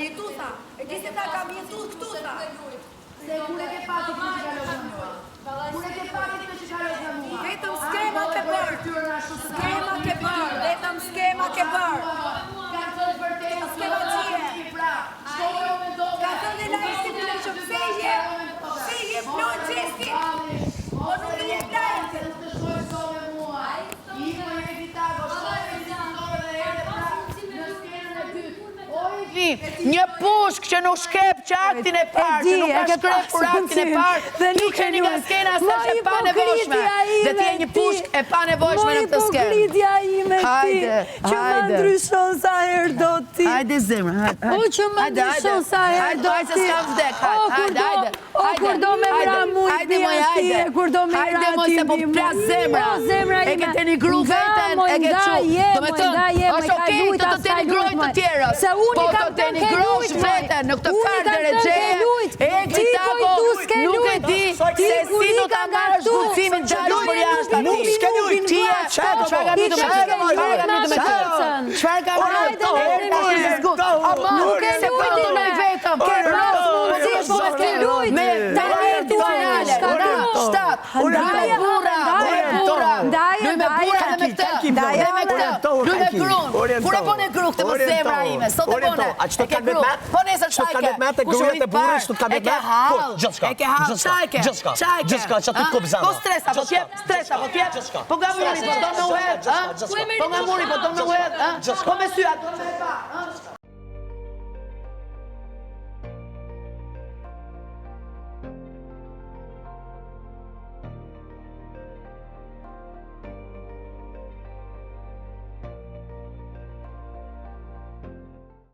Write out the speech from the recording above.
jetu tha. E di se tha kam jetu këtu tha. Se kur e ke pati këtë që kaloj në mua. Kur e ke pati këtë që kaloj në mua. Vetëm skema ke bërë. Skema ke bërë. Vetëm skema ke bërë. Ka thënë vërtet, skema qie. Ka thënë e lajsi të në që pse je plot gjesti. O nuk i je lajsi. Të shkoj sot me mua. I më e evitago, shkoj me vizitore dhe edhe pra në skenën e dytë. Një pushk që nuk shkep që aktin e parë, që nuk ka shkrepur aktin e parë, ti qeni nga skena sa që pa nevojshme, dhe ti e një pushk e pa nevojshme në këtë skenë. Mo hipokritja ime ti, që më ndryshon sa herë do ti. Hajde zemra, hajde. O që më ndryshon sa herë do ti. O kur do me mra mujt bia ti, kur do me mra ti bia. Hajde moj se po plas zemra, e ke të një gru vetën, e ke që. Do me tënë, është okej të të një grojt të tjerës. Po të të një grojt vetën në këtë farë dhe regjeje, e Kitako nuk e di se si do të marrë shkucimin gjallu për jashtë ati. Nuk s'ke lujt, Tije, qfarë ka mitu me të? Qfarë ka mitu me të? Nuk e lujt me vetëm, ke rrasë, si po s'ke lujt, me të lirë të finale, shtatë, luj me bura, luj me bura dhe me këtë, luj me grun, kur e pone gru këtë më zemra ime, sot e pone, e ke gru, pone se qajke, Grujet e burrit shtu të ka e ke hall, e ke hall, qajke, Gjithka, që ti kup zama. Po stresa, po tjep, po nga muri, po do me uhet, po nga muri, po do me uhet, po me syat, po me pa,